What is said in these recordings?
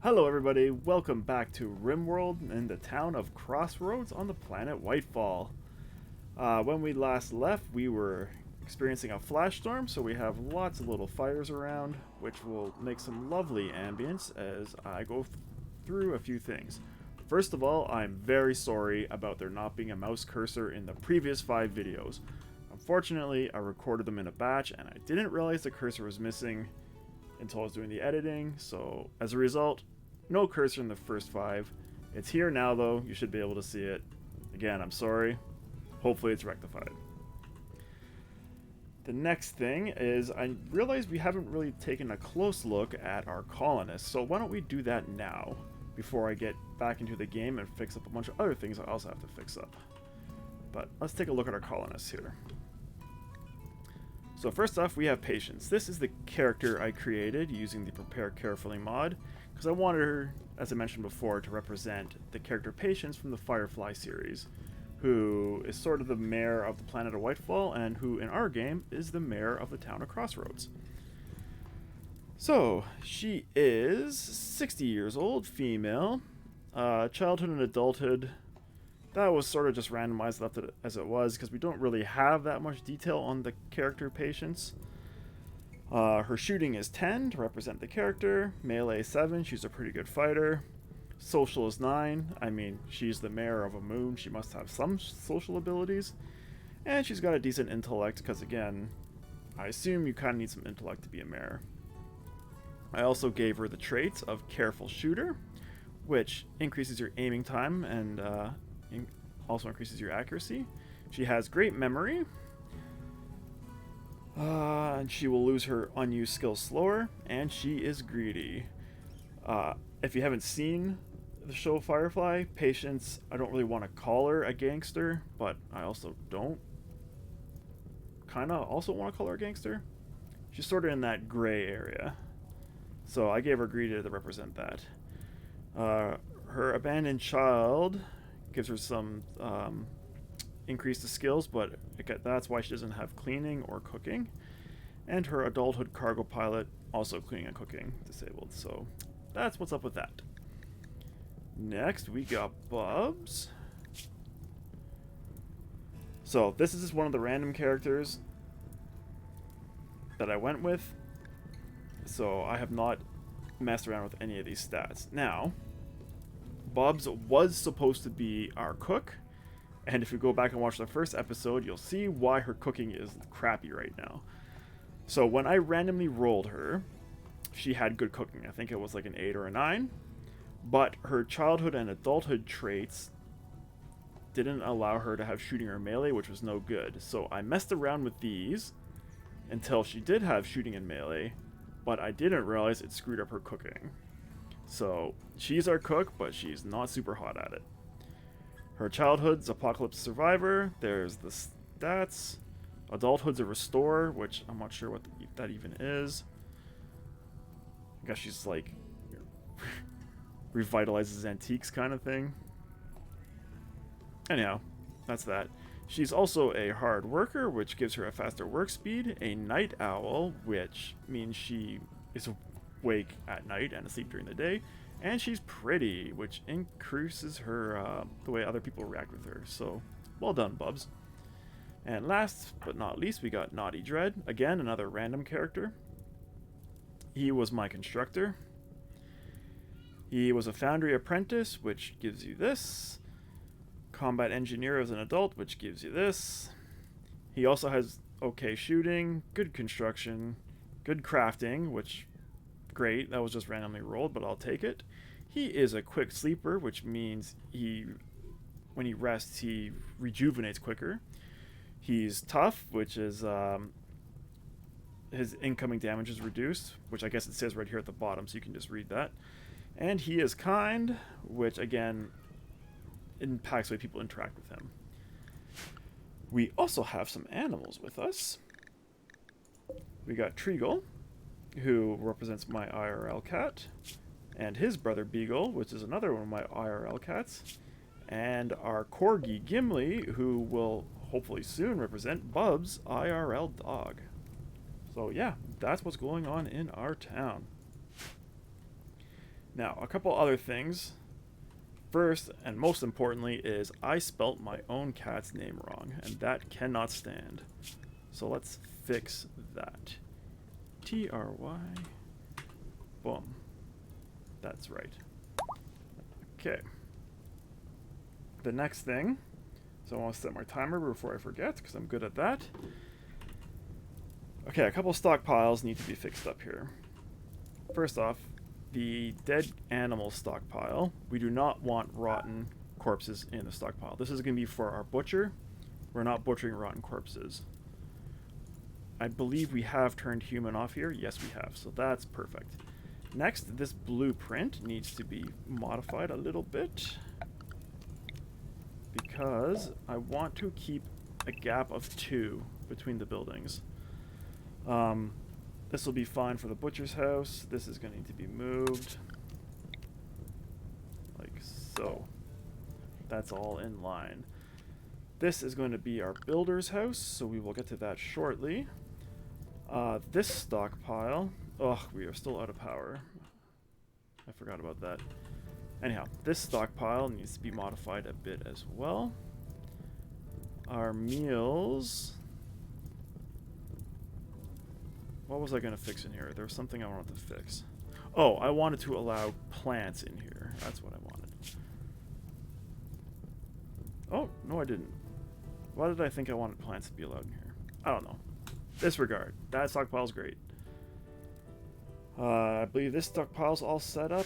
Hello everybody, welcome back to RimWorld in the town of Crossroads on the planet Whitefall. When we last left, we were experiencing a flash storm, so we have lots of little fires around, which will make some lovely ambience as I go through a few things. First of all, I'm very sorry about there not being a mouse cursor in the previous 5 videos. Unfortunately, I recorded them in a batch and I didn't realize the cursor was missing until I was doing the editing, so as a result, no cursor in the first 5. It's here now though, you should be able to see it. Again, I'm sorry. Hopefully it's rectified. The next thing is I realized we haven't really taken a close look at our colonists, so why don't we do that now before I get back into the game and fix up a bunch of other things I also have to fix up. But let's take a look at our colonists here. So first off, we have Patience. This is the character I created using the Prepare Carefully mod, because I wanted her, as I mentioned before, to represent the character Patience from the Firefly series, who is sort of the mayor of the planet of Whitefall, and who, in our game, is the mayor of the town of Crossroads. So, she is 60 years old, female, childhood and adulthood. That was sort of just randomized, left it as it was, because we don't really have that much detail on the character Patience. Her shooting is 10 to represent the character, melee 7, she's a pretty good fighter, social is 9, I mean, she's the mayor of a moon, she must have some social abilities, and she's got a decent intellect, because again, I assume you kind of need some intellect to be a mayor. I also gave her the traits of Careful Shooter, which increases your aiming time and also increases your accuracy. She has great memory, and she will lose her unused skills slower, and she is greedy. If you haven't seen the show Firefly, Patience, I don't really want to call her a gangster, but I also don't kind of also want to call her a gangster. She's sort of in that gray area, so I gave her greedy to represent that. Her abandoned child gives her some increase to skills, but that's why she doesn't have cleaning or cooking. And her adulthood cargo pilot, also cleaning and cooking, disabled. So that's what's up with that. Next, we got Bubs. So this is just one of the random characters that I went with. So I have not messed around with any of these stats. Now, Bubs was supposed to be our cook, and if you go back and watch the first episode, you'll see why her cooking is crappy right now. So when I randomly rolled her, she had good cooking. I think it was like an 8 or a 9, but her childhood and adulthood traits didn't allow her to have shooting or melee, which was no good. So I messed around with these until she did have shooting and melee, but I didn't realize it screwed up her cooking. So she's our cook, but she's not super hot at it. Her childhood's Apocalypse Survivor. There's the stats. Adulthood's a Restore, which I'm not sure what that even is. I guess she's like revitalizes antiques kind of thing. Anyhow, that's that. She's also a hard worker, which gives her a faster work speed. A night owl, which means she is awake at night and asleep during the day. And she's pretty, which increases her the way other people react with her. So, well done, Bubs. And last but not least, we got Naughty Dread. Again, another random character. He was my constructor. He was a foundry apprentice, which gives you this. Combat engineer as an adult, which gives you this. He also has okay shooting, good construction, good crafting, which great, that was just randomly rolled, but I'll take it. He is a quick sleeper, which means when he rests, he rejuvenates quicker. He's tough, which is his incoming damage is reduced, which I guess it says right here at the bottom, so you can just read that. And he is kind, which again impacts the way people interact with him. We also have some animals with us. We got Treagle, who represents my IRL cat, and his brother Beagle, which is another one of my IRL cats, and our Corgi Gimli, who will hopefully soon represent Bub's IRL dog. So yeah, that's what's going on in our town. Now, a couple other things. First, and most importantly, is I spelt my own cat's name wrong, and that cannot stand. So let's fix that. T-R-Y. Boom. That's right. Okay. The next thing, so I want to set my timer before I forget, because I'm good at that. Okay, a couple stockpiles need to be fixed up here. First off, the dead animal stockpile. We do not want rotten corpses in the stockpile. This is going to be for our butcher. We're not butchering rotten corpses. I believe we have turned human off here. Yes, we have. So that's perfect. Next, this blueprint needs to be modified a little bit, because I want to keep a gap of 2 between the buildings. This will be fine for the butcher's house. This is going to need to be moved. Like so. That's all in line. This is going to be our builder's house, so we will get to that shortly. This stockpile... Ugh, we are still out of power. I forgot about that. Anyhow, this stockpile needs to be modified a bit as well. Our meals... What was I going to fix in here? There was something I wanted to fix. Oh, I wanted to allow plants in here. That's what I wanted. Oh, no I didn't. Why did I think I wanted plants to be allowed in here? I don't know. Disregard. That stockpile's great. I believe this stockpile's all set up.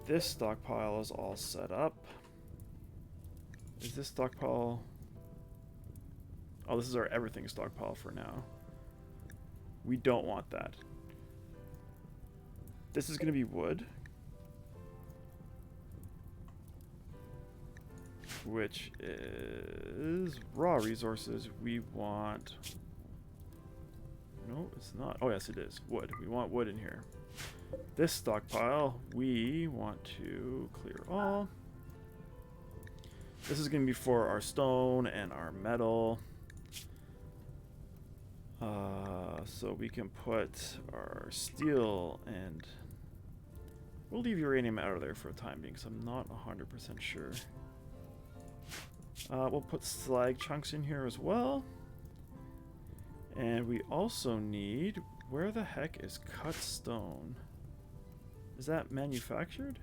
This stockpile is all set up. Is this stockpile... Oh, this is our everything stockpile for now. We don't want that. This is going to be wood. Which is raw resources. We want... No, it's not. Oh, yes, it is. Wood. We want wood in here. This stockpile, we want to clear all. This is going to be for our stone and our metal. So we can put our steel and... We'll leave uranium out of there for a time being, because I'm not 100% sure. We'll put slag chunks in here as well. And we also need... Where the heck is cut stone? Is that manufactured?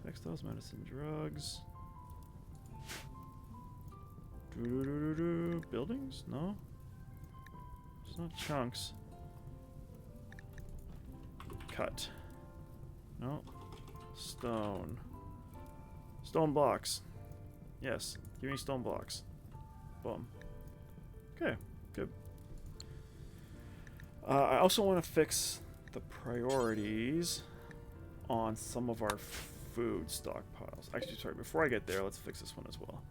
Textiles, medicine, drugs. Buildings? No? It's not chunks. Cut. No. Stone. Stone blocks. Yes. Give me stone blocks. Boom. Okay. Good. I also want to fix the priorities on some of our food stockpiles. Actually, sorry, before I get there, let's fix this one as well.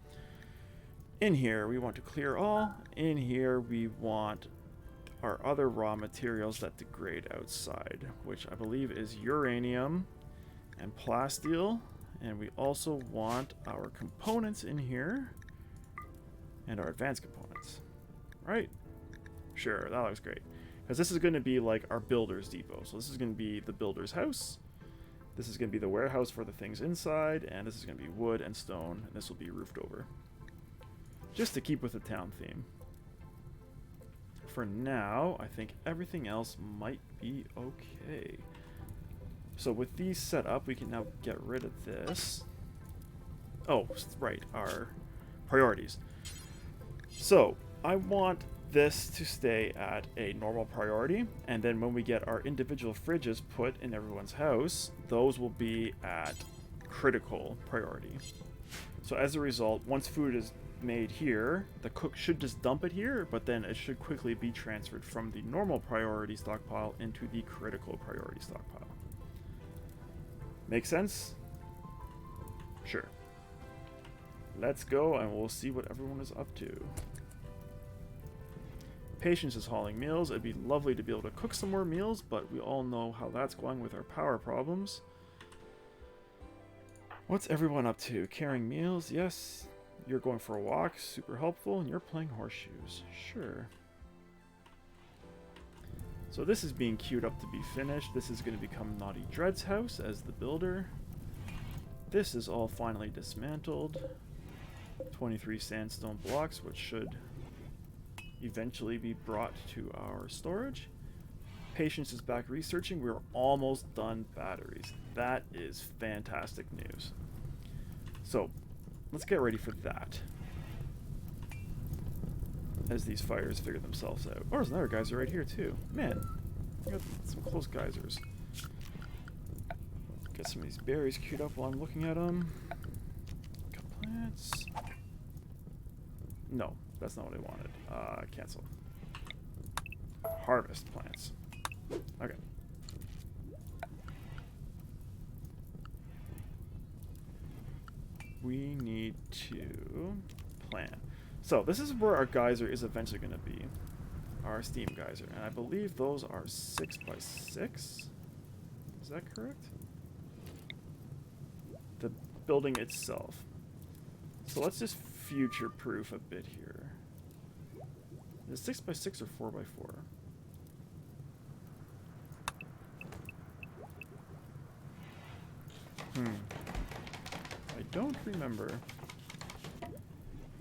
In here, we want to clear all. In here, we want our other raw materials that degrade outside, which I believe is uranium and plasteel. And we also want our components in here and our advanced components. Right? Sure, that looks great. Because this is going to be like our builder's depot. So this is going to be the builder's house. This is going to be the warehouse for the things inside. And this is going to be wood and stone. And this will be roofed over. Just to keep with the town theme. For now, I think everything else might be okay. So with these set up, we can now get rid of this. Oh, right, our priorities. So I want this to stay at a normal priority, and then when we get our individual fridges put in everyone's house, those will be at critical priority. So as a result, once food is made here, the cook should just dump it here, but then it should quickly be transferred from the normal priority stockpile into the critical priority stockpile. Make sense? Sure. Let's go and we'll see what everyone is up to. Patience is hauling meals. It'd be lovely to be able to cook some more meals, but we all know how that's going with our power problems. What's everyone up to? Carrying meals? Yes. You're going for a walk. Super helpful. And you're playing horseshoes. Sure. So this is being queued up to be finished. This is going to become Naughty Dread's house as the builder. This is all finally dismantled. 23 sandstone blocks, which should eventually be brought to our storage. Patience is back researching. We're almost done batteries. That is fantastic news. So let's get ready for that as these fires figure themselves out. Oh, there's another geyser right here too. Man, I got some close geysers. Get some of these berries queued up while I'm looking at them. Got plants. No, that's not what I wanted. Cancel. Harvest plants. Okay. We need to plan. So this is where our geyser is eventually going to be. Our steam geyser. And I believe those are 6 by 6. Is that correct? The building itself. So let's just future-proof a bit here. Is it 6 by 6 or 4 by 4? I don't remember.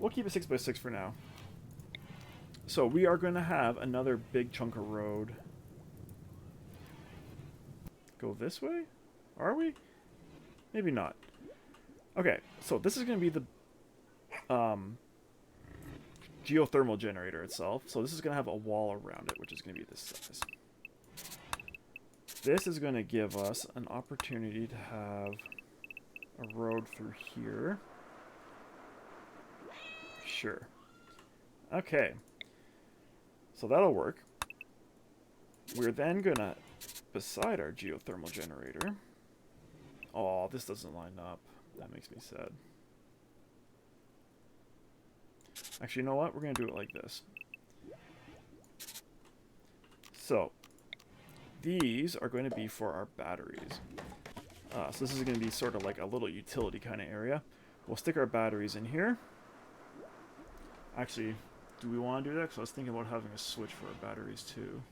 We'll keep it 6 by 6 for now. So we are going to have another big chunk of road. Go this way? Are we? Maybe not. Okay, so this is going to be the geothermal generator itself. So this is going to have a wall around it, which is going to be this size. This is going to give us an opportunity to have a road through here. Sure. Okay. So that'll work. We're then going to, beside our geothermal generator... Oh, this doesn't line up. That makes me sad. Actually, you know what? We're going to do it like this. So, these are going to be for our batteries. So this is going to be sort of like a little utility kind of area. We'll stick our batteries in here. Actually, do we want to do that? Because I was thinking about having a switch for our batteries too.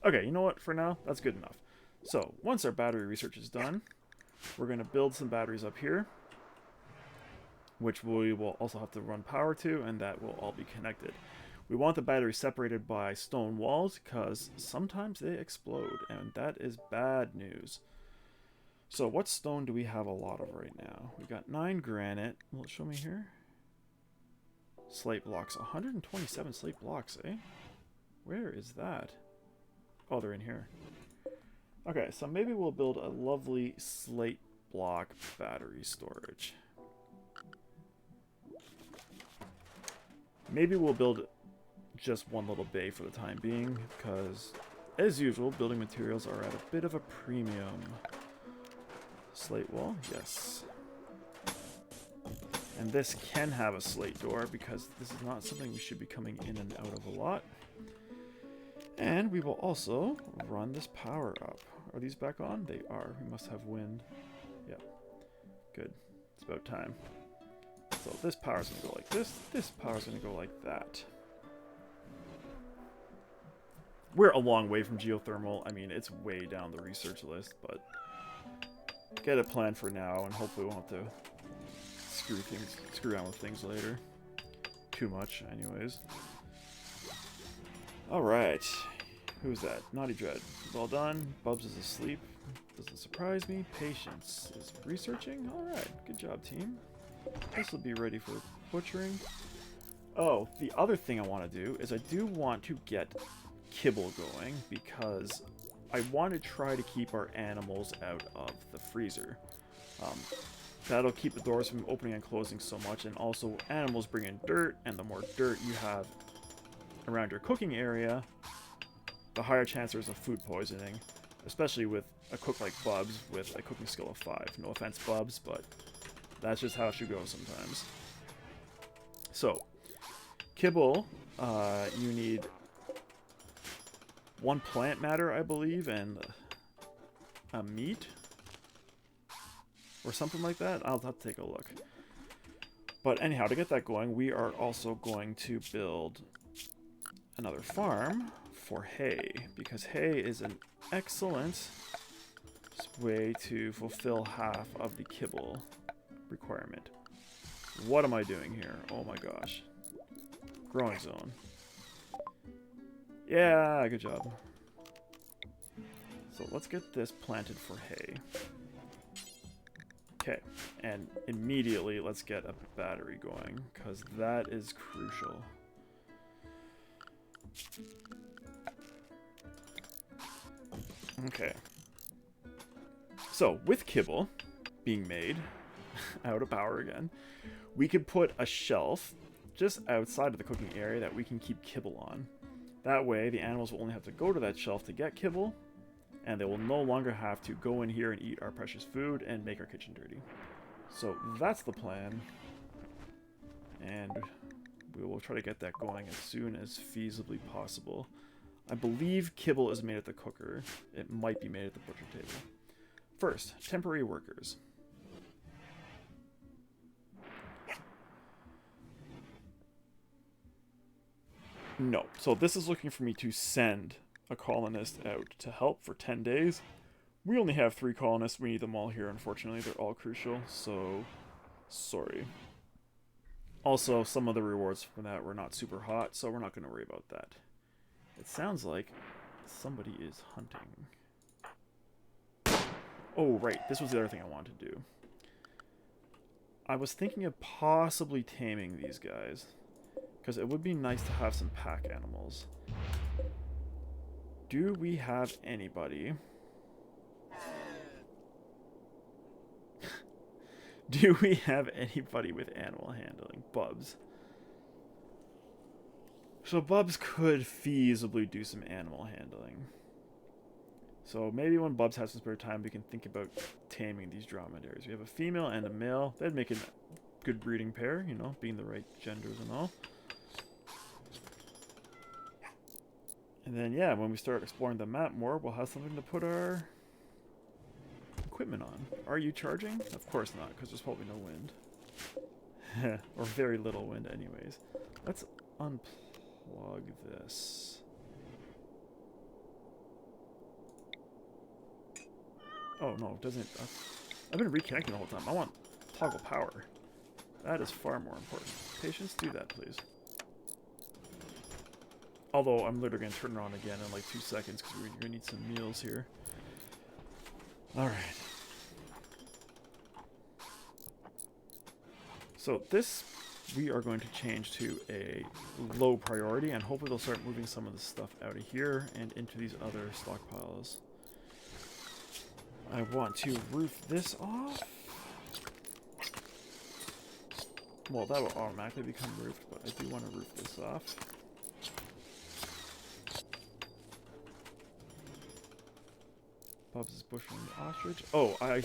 Okay, you know what? For now, that's good enough. So, once our battery research is done, we're going to build some batteries up here, which we will also have to run power to, and that will all be connected. We want the batteries separated by stone walls, because sometimes they explode, and that is bad news. So, what stone do we have a lot of right now? We've got 9 granite. Will it show me here? Slate blocks. 127 slate blocks, eh? Where is that? Oh, they're in here. Okay, so maybe we'll build a lovely slate block battery storage. Maybe we'll build just one little bay for the time being, because, as usual, building materials are at a bit of a premium. Slate wall, yes. And this can have a slate door, because this is not something we should be coming in and out of a lot. And we will also run this power up. Are these back on? They are. We must have wind. Yep. Good. It's about time. So this power's going to go like this. This power's going to go like that. We're a long way from geothermal. I mean, it's way down the research list, but get it planned for now, and hopefully we won't have to screw around with things later. Too much, anyways. Alright. Who's that? Naughty Dread. Well done. Bubs is asleep. Doesn't surprise me. Patience is researching. Alright. Good job, team. This will be ready for butchering. Oh, the other thing I want to do is I do want to get kibble going, because I want to try to keep our animals out of the freezer. That'll keep the doors from opening and closing so much, and also animals bring in dirt, and the more dirt you have around your cooking area, the higher chance there's of food poisoning, especially with a cook like Bubs with a cooking skill of 5. No offense, Bubs, but that's just how it should go sometimes. So, kibble, you need 1 plant matter, I believe, and a meat, or something like that. I'll have to take a look. But anyhow, to get that going, we are also going to build another farm for hay, because hay is an excellent way to fulfill half of the kibble requirement. What am I doing here? Oh my gosh. Growing zone. Yeah, good job. So let's get this planted for hay. Okay, and immediately let's get a battery going, because that is crucial. Okay. So, with kibble being made out of power again, we could put a shelf just outside of the cooking area that we can keep kibble on. That way, the animals will only have to go to that shelf to get kibble, and they will no longer have to go in here and eat our precious food and make our kitchen dirty. So that's the plan, and we will try to get that going as soon as feasibly possible. I believe kibble is made at the cooker. It might be made at the butcher table. First, temporary workers. No. So this is looking for me to send a colonist out to help for 10 days. We only have 3 colonists. We need them all here, unfortunately. They're all crucial, so sorry. Also, some of the rewards from that were not super hot, so we're not going to worry about that. It sounds like somebody is hunting. Oh, right. This was the other thing I wanted to do. I was thinking of possibly taming these guys, because it would be nice to have some pack animals. Do we have anybody? Do we have anybody with animal handling? Bubs. So Bubs could feasibly do some animal handling. So maybe when Bubs has some spare time, we can think about taming these dromedaries. We have a female and a male. That'd make a good breeding pair, you know, being the right genders and all. And then, yeah, when we start exploring the map more, we'll have something to put our equipment on. Are you charging? Of course not, because there's probably no wind. Or very little wind anyways. Let's unplug this. Oh, no, it doesn't. I've been reconnecting the whole time. I want toggle power. That is far more important. Patience, do that, please. Although I'm literally going to turn it on again in like 2 seconds because we're going to need some meals here. Alright. So this we are going to change to a low priority, and hopefully they'll start moving some of the stuff out of here and into these other stockpiles. I want to roof this off. Well, that will automatically become roofed, but I do want to roof this off. Bubs is bushing the ostrich. Oh, I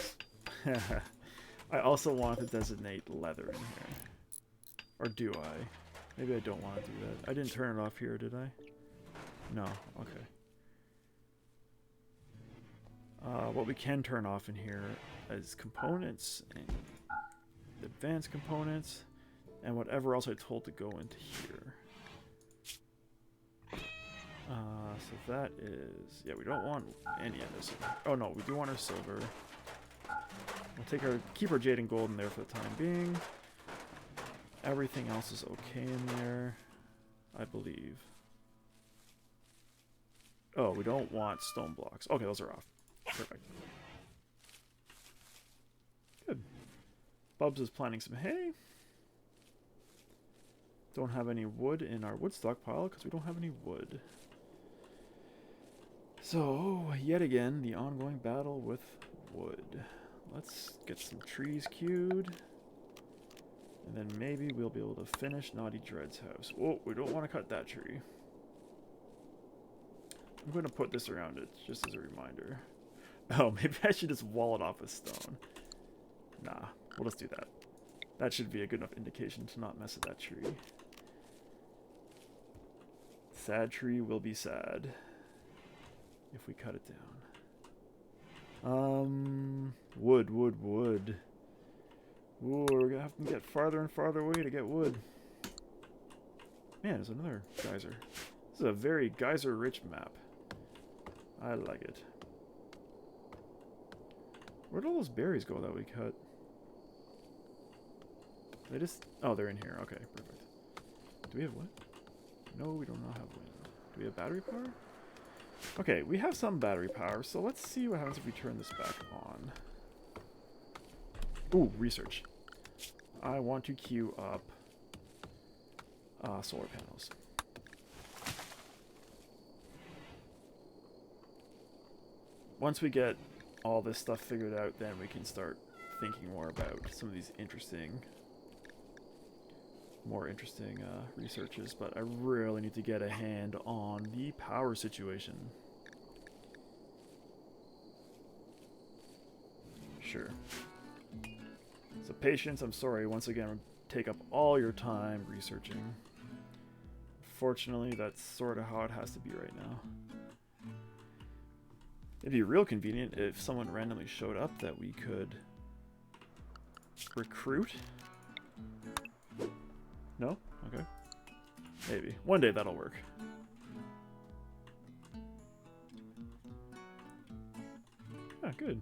also want to designate leather in here. Or do I? Maybe I don't want to do that. I didn't turn it off here, did I? No. Okay. What we can turn off in here is components and advanced components and whatever else I told to go into here. So that is, yeah, we don't want any of this. Oh no, we do want our silver. We'll keep our jade and gold in there for the time being. Everything else is okay in there, I believe. Oh, we don't want stone blocks. Okay, those are off. Perfect. Good. Bubs is planting some hay. Don't have any wood in our wood stockpile because we don't have any wood. So, yet again, the ongoing battle with wood. Let's get some trees queued. And then maybe we'll be able to finish Naughty Dread's house. Whoa, we don't want to cut that tree. I'm going to put this around it, just as a reminder. Oh, maybe I should just wall it off with stone. Nah, we'll just do that. That should be a good enough indication to not mess with that tree. Sad tree will be sad if we cut it down. Wood. Ooh, we're gonna have to get farther and farther away to get wood. Man, there's another geyser. This is a very geyser-rich map. I like it. Where'd all those berries go that we cut? They just... Oh, they're in here. Okay, perfect. Do we have wood? No, we do not have wind. Do we have battery power? Okay, we have some battery power, so let's see what happens if we turn this back on. Ooh, research. I want to queue up solar panels. Once we get all this stuff figured out, then we can start thinking more about some of these more interesting researches, but I really need to get a hand on the power situation. Sure. So patience, I'm sorry, once again, I'll take up all your time researching. Fortunately, that's sort of how it has to be right now. It'd be real convenient if someone randomly showed up that we could recruit. No? Okay. Maybe. One day that'll work. Ah, good.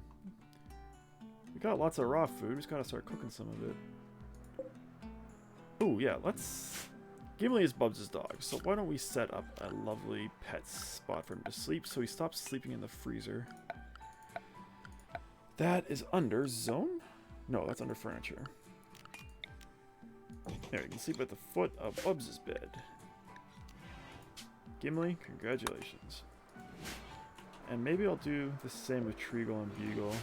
We got lots of raw food. We just gotta start cooking some of it. Oh, yeah, let's... Gimli is Bubs' dog, so why don't we set up a lovely pet spot for him to sleep so he stops sleeping in the freezer. That is under zone? No, that's under furniture. There, you can sleep at the foot of Bubs' bed. Gimli, congratulations. And maybe I'll do the same with Treagle and Beagle.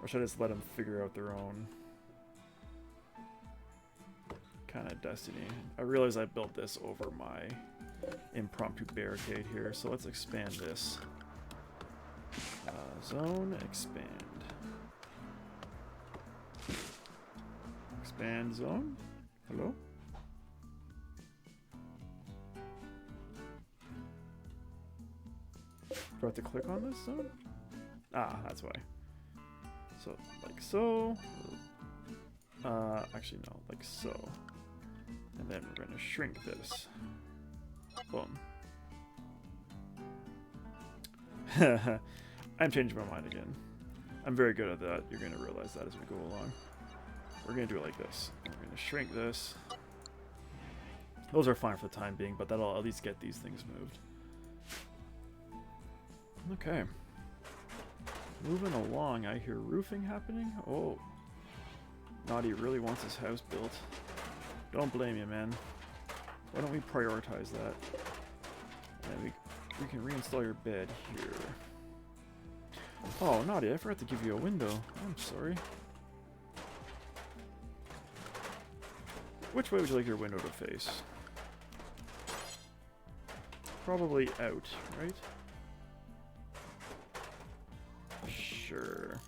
Or should I just let them figure out their own kind of destiny? I realize I built this over my impromptu barricade here, so let's expand this. Zone, expand. Expand zone? Hello? Do I have to click on this zone? Ah, that's why. So, like so. Actually, no, like so. And then we're going to shrink this. Boom. I'm changing my mind again. I'm very good at that. You're going to realize that as we go along. We're going to do it like this. We're going to shrink this. Those are fine for the time being, but that'll at least get these things moved. Okay. Moving along, I hear roofing happening. Oh. Naughty really wants his house built. Don't blame you, man. Why don't we prioritize that? And we can reinstall your bed here. Oh, Naughty, I forgot to give you a window. I'm sorry. Which way would you like your window to face? Probably out, right? Sure.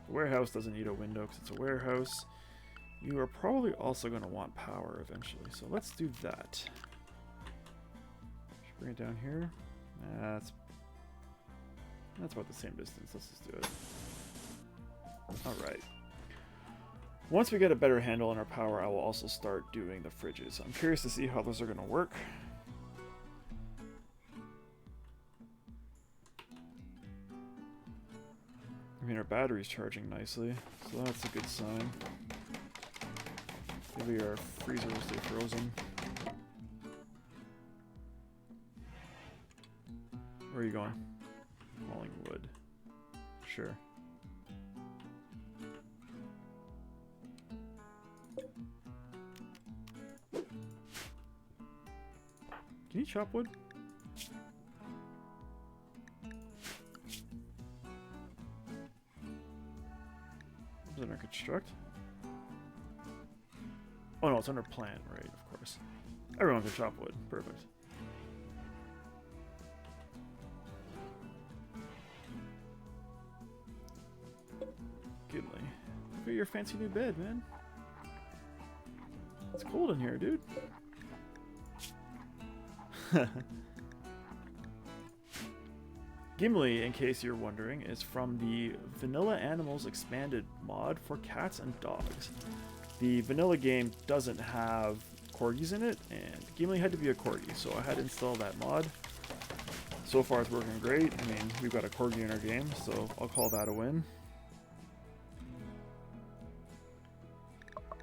The warehouse doesn't need a window because it's a warehouse. You are probably also going to want power eventually, so let's do that. Should bring it down here. That's about the same distance. Let's just do it. Alright. Once we get a better handle on our power, I will also start doing the fridges. I'm curious to see how those are going to work. I mean, our battery's charging nicely, so that's a good sign. Maybe our freezer will stay frozen. Where are you going? Hauling wood. Sure. Can you chop wood? Is it under construct? Oh no, it's under plant, right, of course. Everyone can chop wood. Perfect. Gimli. Look at your fancy new bed, man. It's cold in here, dude. Gimli, in case you're wondering, is from the Vanilla Animals Expanded mod for cats and dogs. The vanilla game doesn't have corgis in it, and Gimli had to be a corgi, so I had to install that mod. So far it's working great. I mean, we've got a corgi in our game, so I'll call that a win.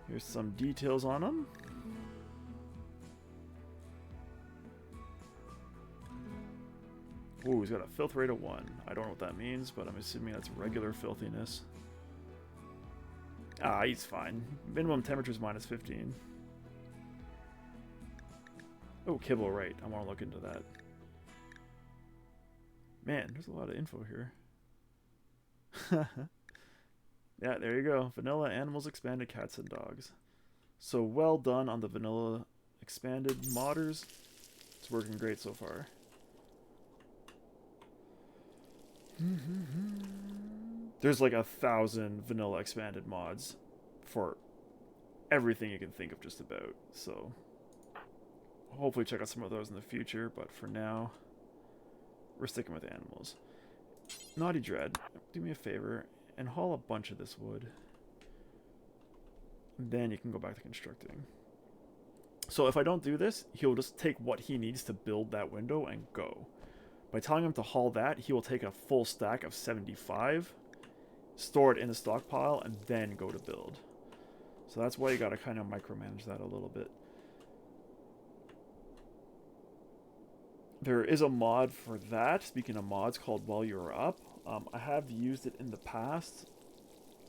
Here's some details on him. Ooh, he's got a filth rate of 1. I don't know what that means, but I'm assuming that's regular filthiness. Ah, he's fine. Minimum temperature is -15. Oh, kibble, right. I want to look into that. Man, there's a lot of info here. Yeah, there you go. Vanilla Animals Expanded Cats and Dogs. So well done on the Vanilla Expanded modders. It's working great so far. There's like 1,000 Vanilla Expanded mods for everything you can think of just about. So hopefully check out some of those in the future, but for now, we're sticking with animals. Naughty Dread, do me a favor and haul a bunch of this wood. And then you can go back to constructing. So if I don't do this, he'll just take what he needs to build that window and go. By telling him to haul that, he will take a full stack of 75, store it in the stockpile, and then go to build. So that's why you gotta kind of micromanage that a little bit. There is a mod for that, speaking of mods, called While You're Up. I have used it in the past.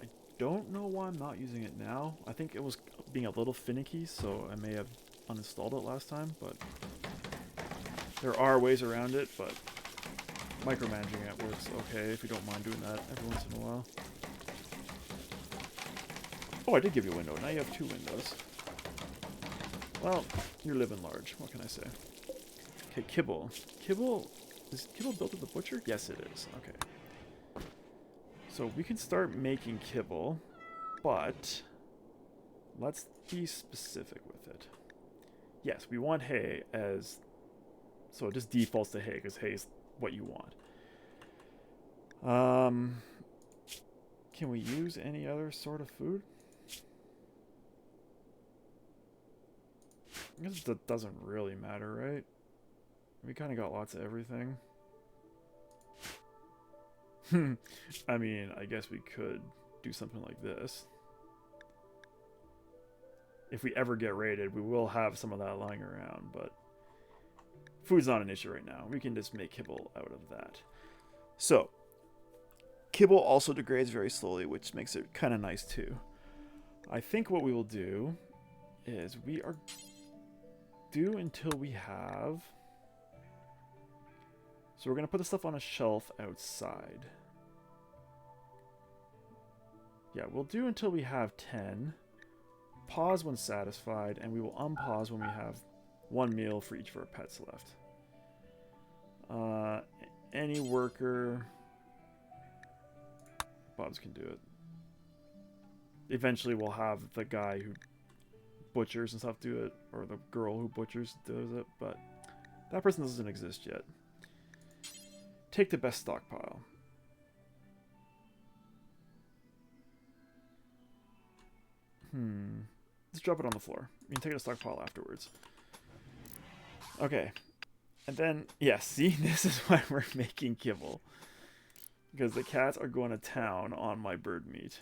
I don't know why I'm not using it now. I think it was being a little finicky, so I may have uninstalled it last time, but there are ways around it, but micromanaging it works okay if you don't mind doing that every once in a while. Oh, I did give you a window. Now you have 2 windows. Well, you're living large. What can I say? Okay, kibble. Kibble... Is kibble built at the butcher? Yes, it is. Okay. So we can start making kibble, but let's be specific with it. Yes, we want hay as... So it just defaults to hay, because hay is what you want. Can we use any other sort of food? I guess that doesn't really matter, right? We kind of got lots of everything. I mean, I guess we could do something like this. If we ever get raided, we will have some of that lying around, but food's not an issue right now. We can just make kibble out of that. So, kibble also degrades very slowly, which makes it kind of nice too. I think what we will do is we are due until we have... So we're going to put the stuff on a shelf outside. Yeah, we'll do until we have 10. Pause when satisfied, and we will unpause when we have 1 meal for each of our pets left. Any worker... Bobs can do it. Eventually we'll have the guy who butchers and stuff do it, or the girl who butchers does it, but that person doesn't exist yet. Take the best stockpile. Let's drop it on the floor. We can take it to stockpile afterwards. Okay. And then, yeah, see? This is why we're making kibble. Because the cats are going to town on my bird meat.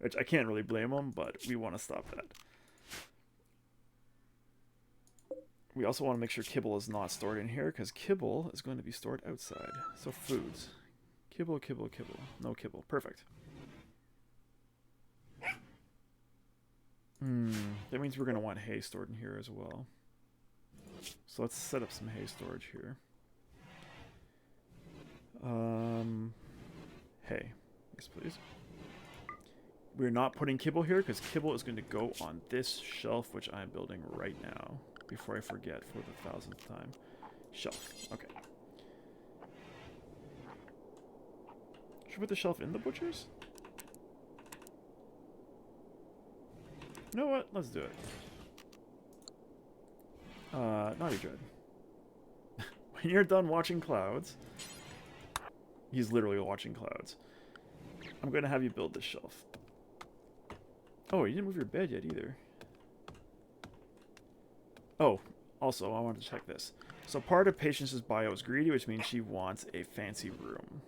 Which I can't really blame them, but we want to stop that. We also want to make sure kibble is not stored in here, because kibble is going to be stored outside. So foods. Kibble, kibble, kibble. No kibble. Perfect. That means we're going to want hay stored in here as well. So let's set up some hay storage here. Hay. Yes, please. We're not putting kibble here, because kibble is going to go on this shelf, which I'm building right now. Before I forget for the 1000th time. Shelf. Okay. Should we put the shelf in the butcher's? You know what? Let's do it. Naughty Dread. When you're done watching clouds, He's literally watching clouds. I'm going to have you build this shelf. Oh, you didn't move your bed yet either. Oh, also, I wanted to check this. So part of Patience's bio is greedy, which means she wants a fancy room.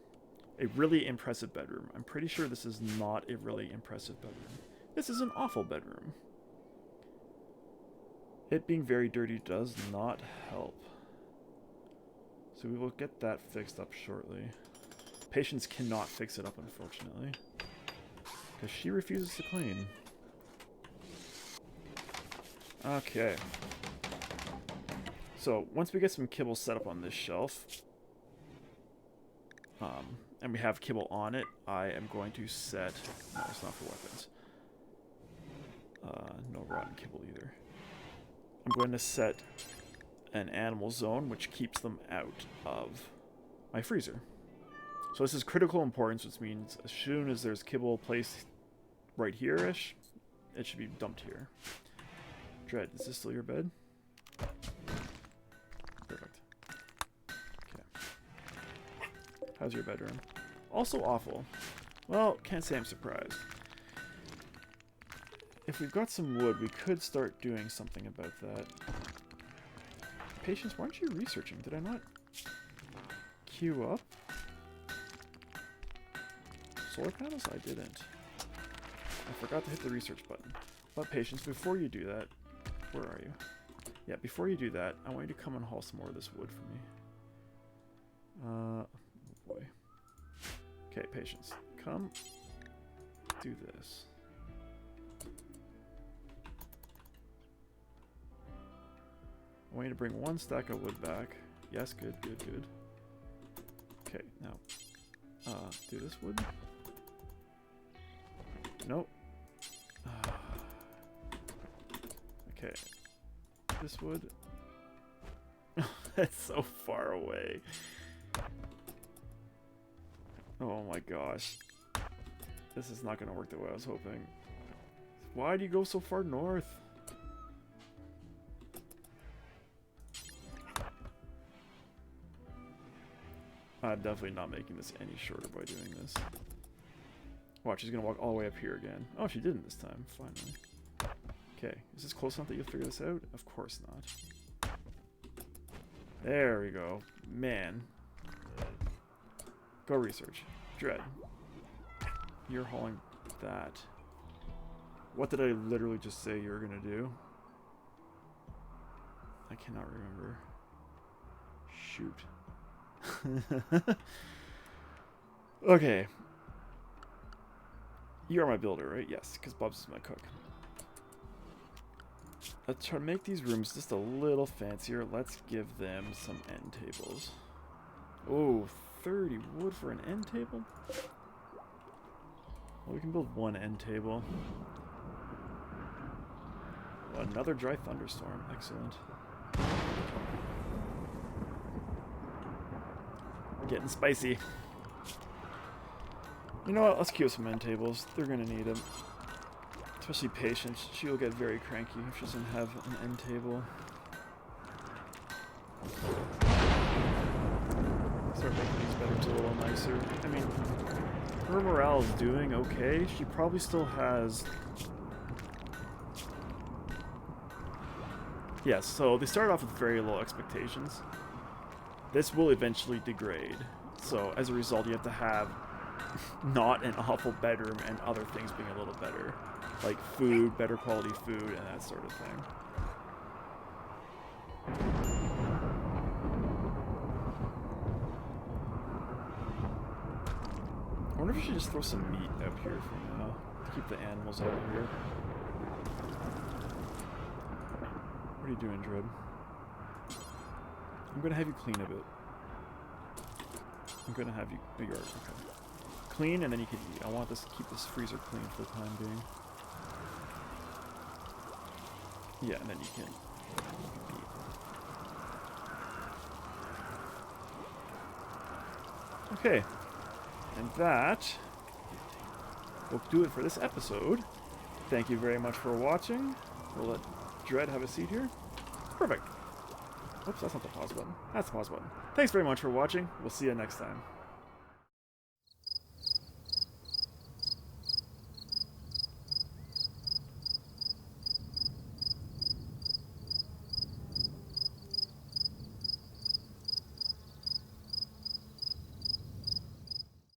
A really impressive bedroom. I'm pretty sure this is not a really impressive bedroom. This is an awful bedroom. It being very dirty does not help. So we will get that fixed up shortly. Patience cannot fix it up, unfortunately. Because she refuses to clean. Okay. So, once we get some kibble set up on this shelf, and we have kibble on it, I am going to set... No, it's not for weapons. No rotten kibble either. I'm going to set an animal zone, which keeps them out of my freezer. So this is critical importance, which means as soon as there's kibble placed right here-ish, it should be dumped here. Dread, is this still your bed? Perfect. Okay. How's your bedroom? Also awful. Well, can't say I'm surprised. If we've got some wood, we could start doing something about that. Patience, why aren't you researching? Did I not queue up? Solar panels? I didn't. I forgot to hit the research button. But Patience, before you do that... Where are you? Yeah, before you do that, I want you to come and haul some more of this wood for me. Oh boy. Okay, Patience. Come. Do this. I want you to bring one stack of wood back. Yes, good, good, good. Okay, now, do this wood. Nope. Okay, this wood. That's so far away. Oh my gosh. This is not going to work the way I was hoping. Why do you go so far north? I'm definitely not making this any shorter by doing this. Watch, she's gonna walk all the way up here again. Oh, she didn't this time, finally. Okay, is this close enough that you'll figure this out? Of course not. There we go. Man. Go research. Dread. You're hauling that. What did I literally just say you were gonna do? I cannot remember. Shoot. Okay. You're my builder, right? Yes, because Bubs is my cook. Let's try to make these rooms just a little fancier. Let's give them some end tables. Oh, 30 wood for an end table? Well, we can build one end table. Another dry thunderstorm. Excellent. Getting spicy. You know what? Let's queue some end tables. They're gonna need them. Especially Patience. She'll get very cranky if she doesn't have an end table. Start making these bedrooms a little nicer. I mean, her morale is doing okay. She probably still has... Yes, so they started off with very low expectations. This will eventually degrade. So as a result, you have to have not an awful bedroom and other things being a little better. Like food, better quality food, and that sort of thing. I wonder if we should just throw some meat up here for now, to keep the animals out of here. What are you doing, Dread? I'm gonna have you clean a bit. I'm gonna have you... Oh, you are. Okay. Clean, and then you can eat. I want this to keep this freezer clean for the time being. Yeah, and then you can eat. Okay. And that will do it for this episode. Thank you very much for watching. We'll let Dread have a seat here. Perfect. Oops, that's not the pause button. That's the pause button. Thanks very much for watching. We'll see you next time.